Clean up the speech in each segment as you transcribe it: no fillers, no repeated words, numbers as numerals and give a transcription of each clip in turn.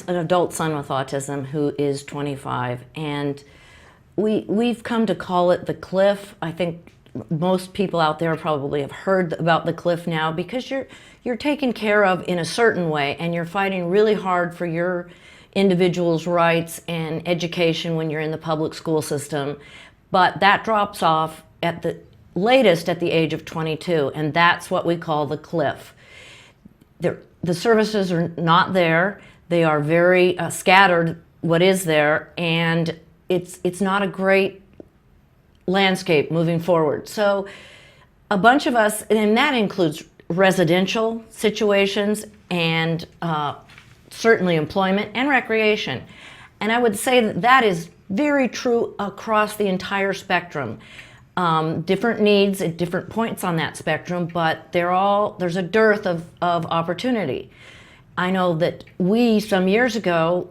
an adult son with autism who is 25, and we've come to call it the cliff. I think most people out there probably have heard about the cliff now, because you're taken care of in a certain way, and you're fighting really hard for your individual's rights and education when you're in the public school system. But that drops off at the latest at the age of 22, and that's what we call the cliff. The services are not there. They are very scattered, what is there, and it's not a great landscape moving forward. So a bunch of us, and that includes residential situations and certainly employment and recreation. And I would say that that is very true across the entire spectrum. Different needs at different points on that spectrum, but there's a dearth of opportunity. I know that we, some years ago,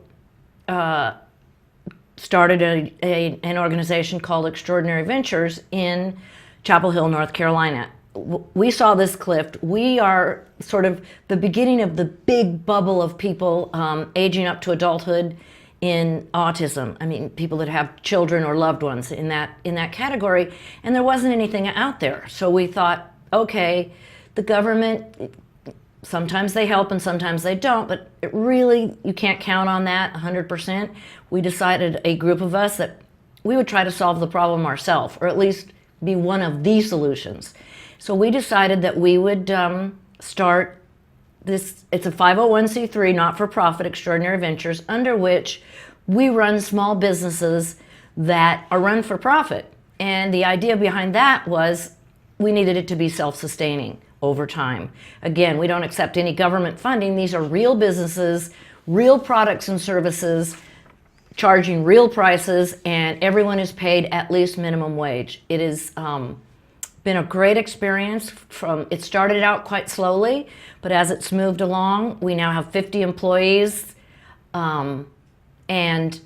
started an organization called Extraordinary Ventures in Chapel Hill, North Carolina. We saw this cliff. We are sort of the beginning of the big bubble of people aging up to adulthood in autism. I mean, people that have children or loved ones in that category, and there wasn't anything out there. So we thought, okay, the government, sometimes they help and sometimes they don't, but it really, you can't count on that 100%. We decided, a group of us, that we would try to solve the problem ourselves, or at least be one of the solutions. So we decided that we would start this. It's a 501c3, not-for-profit, Extraordinary Ventures, under which we run small businesses that are run for profit. And the idea behind that was we needed it to be self-sustaining over time. Again, we don't accept any government funding. These are real businesses, real products and services, charging real prices, and everyone is paid at least minimum wage. It has been a great experience. It started out quite slowly, but as it's moved along, we now have 50 employees, and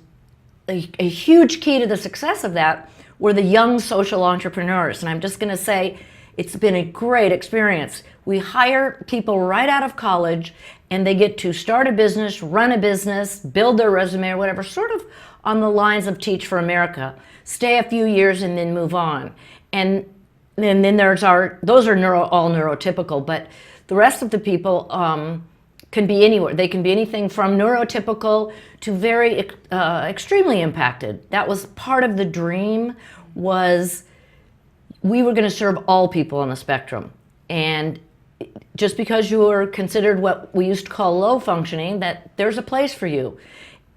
a huge key to the success of that were the young social entrepreneurs. And I'm just going to say, it's been a great experience. We hire people right out of college, and they get to start a business, run a business, build their resume or whatever, sort of on the lines of Teach for America. Stay a few years and then move on. And then those are all neurotypical, but the rest of the people can be anywhere. They can be anything from neurotypical to very extremely impacted. That was part of the dream, was we were going to serve all people on the spectrum. And just because you are considered what we used to call low functioning, that there's a place for you.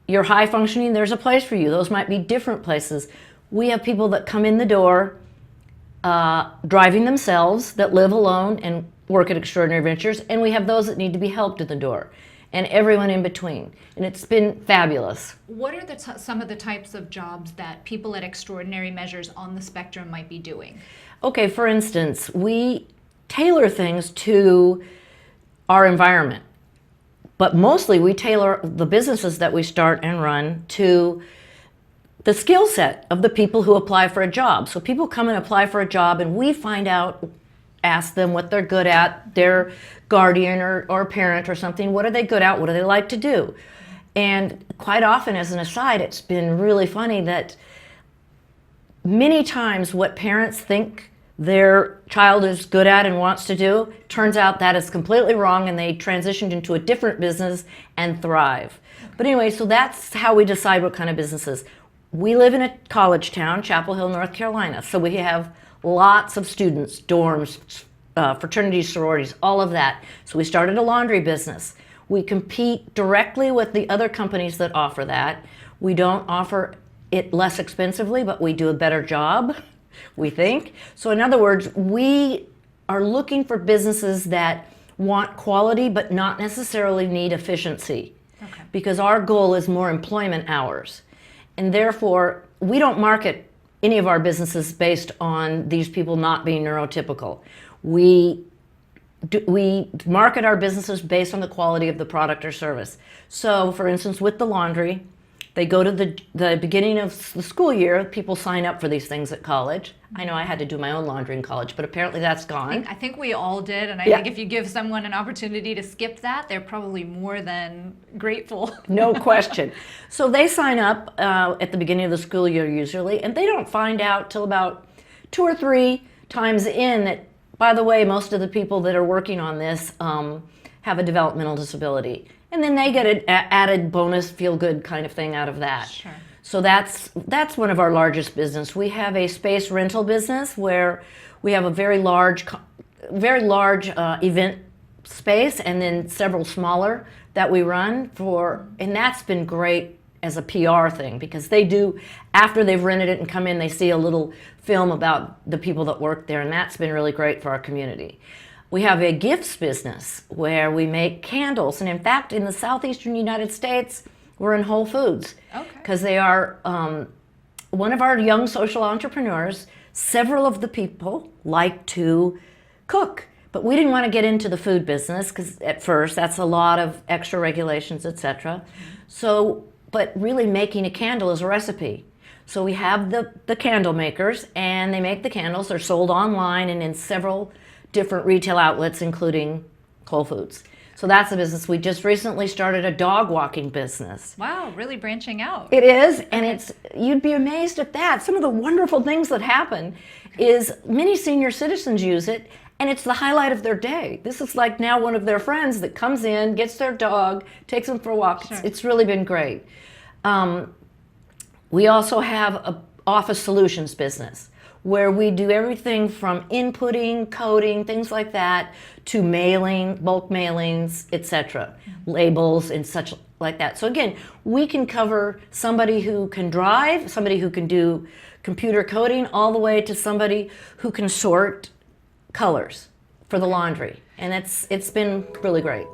You're high functioning, there's a place for you. Those might be different places. We have people that come in the door driving themselves, that live alone and work at Extraordinary Ventures, and we have those that need to be helped at the door, and everyone in between. And it's been fabulous. What are some of the types of jobs that people at Extraordinary Measures on the spectrum might be doing? Okay, for instance, we tailor things to our environment, but mostly we tailor the businesses that we start and run to the skill set of the people who apply for a job. So people come and apply for a job, and we find out, ask them what they're good at, their guardian or parent or something, what are they good at, what do they like to do? And quite often, as an aside, it's been really funny that many times what parents think their child is good at and wants to do, turns out that is completely wrong, and they transitioned into a different business and thrive. But anyway, so that's how we decide what kind of businesses. We live in a college town, Chapel Hill, North Carolina, so we have lots of students, dorms, fraternities, sororities, all of that. So we started a laundry business. We compete directly with the other companies that offer that. We don't offer it less expensively, but we do a better job, we think. So in other words, we are looking for businesses that want quality but not necessarily need efficiency. Okay. Because our goal is more employment hours. And therefore, we don't market any of our businesses based on these people not being neurotypical. We market our businesses based on the quality of the product or service. So, for instance, with the laundry, They go to the beginning of the school year. People sign up for these things at college. I know I had to do my own laundry in college, but apparently that's gone. I think we all did, and I Yeah. think if you give someone an opportunity to skip that, they're probably more than grateful. No question. So they sign up at the beginning of the school year usually, and they don't find out till about 2 or 3 times in that, by the way, most of the people that are working on this have a developmental disability. And then they get an added bonus feel-good kind of thing out of that. Sure. So that's one of our largest business. We have a space rental business where we have a very large event space, and then several smaller that we run for, and that's been great as a PR thing, because they do, after they've rented it and come in, they see a little film about the people that work there, and that's been really great for our community. We have a gifts business where we make candles, and in fact, in the southeastern United States, we're in Whole Foods. Okay. Because they are one of our young social entrepreneurs. Several of the people like to cook, but we didn't want to get into the food business because at first that's a lot of extra regulations, etc. So, but really making a candle is a recipe. So we have the candle makers, and they make the candles. They're sold online and in several different retail outlets, including Whole Foods. So that's the business. We just recently started a dog walking business. Wow, really branching out. It is, and you'd be amazed at that. Some of the wonderful things that happen is many senior citizens use it, and it's the highlight of their day. This is like now one of their friends that comes in, gets their dog, takes them for a walk. Sure. It's really been great. We also have an office solutions business where we do everything from inputting, coding, things like that, to mailing, bulk mailings, etc., labels and such like that. So again, we can cover somebody who can drive, somebody who can do computer coding, all the way to somebody who can sort colors for the laundry. And it's been really great.